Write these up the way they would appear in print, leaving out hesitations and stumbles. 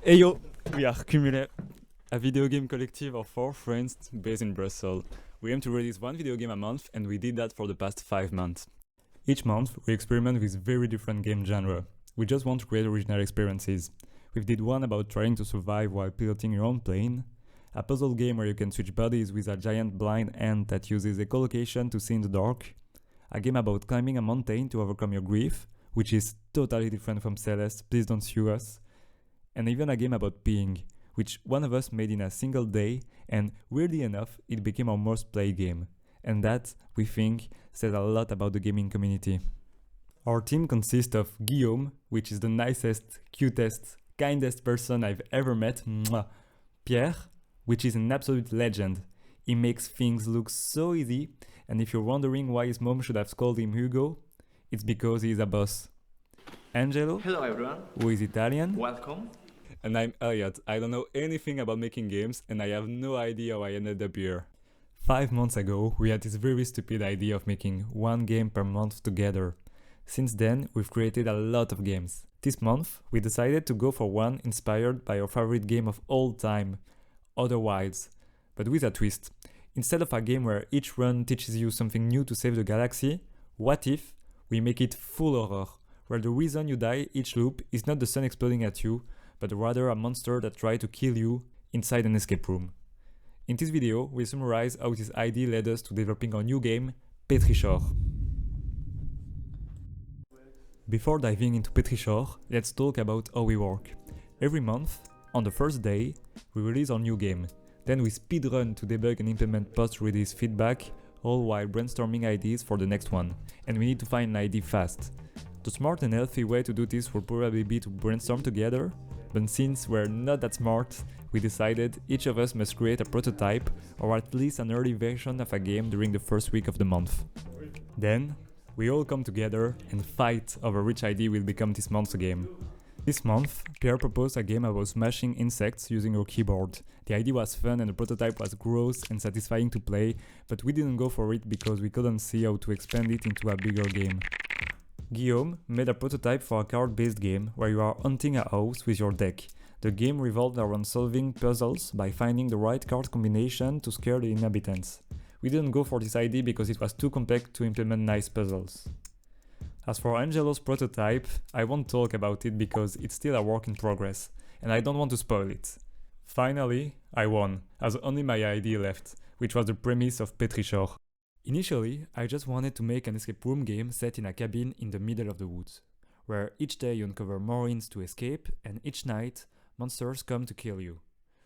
Hey yo, we are Cumulé, a video game collective of 4 friends based in Brussels. We aim to release one video game a month, and we did that for the past 5 months. Each month, we experiment with very different game genre. We just want to create original experiences. We did one about trying to survive while piloting your own plane, a puzzle game where you can switch bodies with a giant blind ant that uses echolocation to see in the dark, a game about climbing a mountain to overcome your grief, which is totally different from Celeste, please don't sue us, and even a game about peeing, which one of us made in a single day, and weirdly enough, it became our most played game. And that, we think, says a lot about the gaming community. Our team consists of Guillaume, which is the nicest, cutest, kindest person I've ever met. Mwah. Pierre, which is an absolute legend. He makes things look so easy, and if you're wondering why his mom should have called him Hugo, it's because he's a boss. Angelo, Hello everyone, who is Italian. welcome. And I'm Elliot. I don't know anything about making games, and I have no idea how I ended up here. 5 months ago, we had this very stupid idea of making one game per month together. Since then, we've created a lot of games. This month, we decided to go for one inspired by our favorite game of all time, Outer Wilds, but with a twist. Instead of a game where each run teaches you something new to save the galaxy, what if we make it full horror, where the reason you die each loop is not the sun exploding at you, but rather a monster that tries to kill you inside an escape room. In this video, we'll summarize how this idea led us to developing our new game, Petrichor. Before diving into Petrichor, let's talk about how we work. Every month, on the first day, we release our new game. Then we speedrun to debug and implement post-release feedback, all while brainstorming ideas for the next one. And we need to find an idea fast. The smart and healthy way to do this will probably be to brainstorm together, but since we're not that smart, we decided each of us must create a prototype or at least an early version of a game during the first week of the month. Then, we all come together and fight over which idea will become this month's game. This month, Pierre proposed a game about smashing insects using our keyboard. The idea was fun and the prototype was gross and satisfying to play, but we didn't go for it because we couldn't see how to expand it into a bigger game. Guillaume made a prototype for a card-based game where you are hunting a house with your deck. The game revolved around solving puzzles by finding the right card combination to scare the inhabitants. We didn't go for this idea because it was too complex to implement nice puzzles. As for Angelo's prototype, I won't talk about it because it's still a work in progress, and I don't want to spoil it. Finally, I won, as only my idea left, which was the premise of Petrichor. Initially, I just wanted to make an escape room game set in a cabin in the middle of the woods, where each day you uncover more hints to escape, and each night, monsters come to kill you.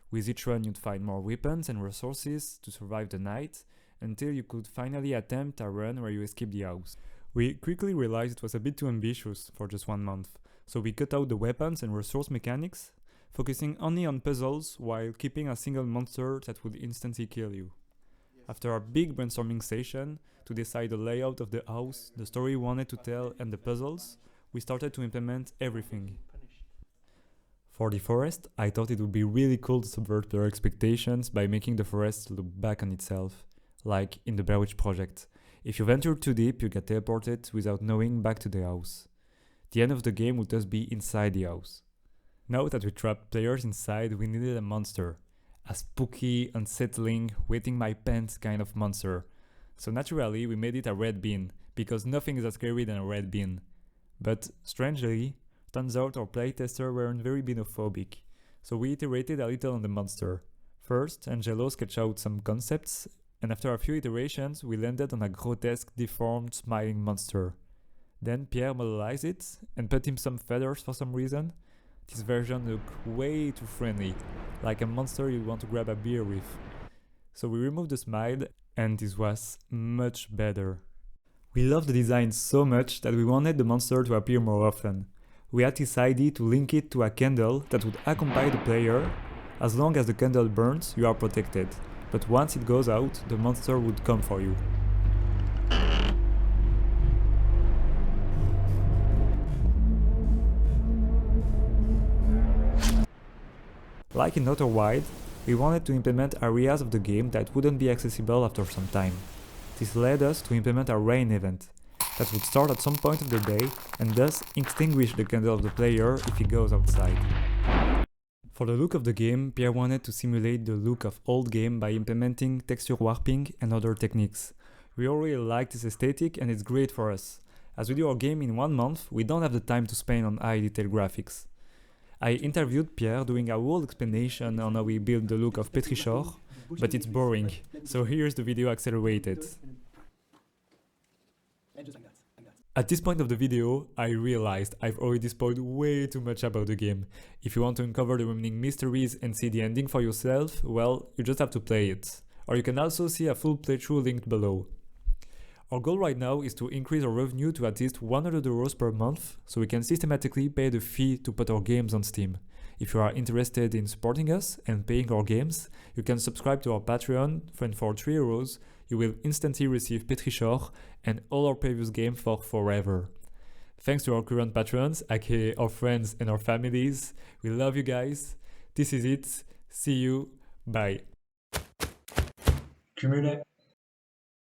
With each run you'd find more weapons and resources to survive the night, until you could finally attempt a run where you escape the house. We quickly realized it was a bit too ambitious for just 1 month, so we cut out the weapons and resource mechanics, focusing only on puzzles while keeping a single monster that would instantly kill you. After our big brainstorming session to decide the layout of the house, the story we wanted to tell and the puzzles, we started to implement everything. For the forest, I thought it would be really cool to subvert their expectations by making the forest look back on itself, like in the Blair Witch Project. If you venture too deep, you get teleported without knowing back to the house. The end of the game would thus be inside the house. Now that we trapped players inside, we needed a monster. A spooky, unsettling, wetting my pants kind of monster. So naturally, we made it a red bean, because nothing is as scary than a red bean. But, strangely, turns out our playtesters weren't very beanophobic, so we iterated a little on the monster. First, Angelo sketched out some concepts, and after a few iterations, we landed on a grotesque, deformed, smiling monster. Then Pierre modelized it, and put him some feathers for some reason. This version looked way too friendly, like a monster you'd want to grab a beer with. So we removed the smile, and this was much better. We loved the design so much that we wanted the monster to appear more often. We had this idea to link it to a candle that would accompany the player. As long as the candle burns, you are protected, but once it goes out, the monster would come for you. Like in Outer Wild, we wanted to implement areas of the game that wouldn't be accessible after some time. This led us to implement a rain event that would start at some point of the day and thus extinguish the candle of the player if he goes outside. For the look of the game, Pierre wanted to simulate the look of old game by implementing texture warping and other techniques. We all really like this aesthetic and it's great for us. As we do our game in 1 month, we don't have the time to spend on high detail graphics. I interviewed Pierre doing a whole explanation on how we build the look of Petrichor, but it's boring, so here's the video accelerated. At this point of the video, I realized I've already spoiled way too much about the game. If you want to uncover the remaining mysteries and see the ending for yourself, well, you just have to play it. Or you can also see a full playthrough linked below. Our goal right now is to increase our revenue to at least 100 euros per month, so we can systematically pay the fee to put our games on Steam. If you are interested in supporting us and paying our games, you can subscribe to our Patreon, and for 3 euros, you will instantly receive Petrichor and all our previous games for forever. Thanks to our current patrons, aka our friends and our families. We love you guys. This is it. See you. Bye. Cumulé.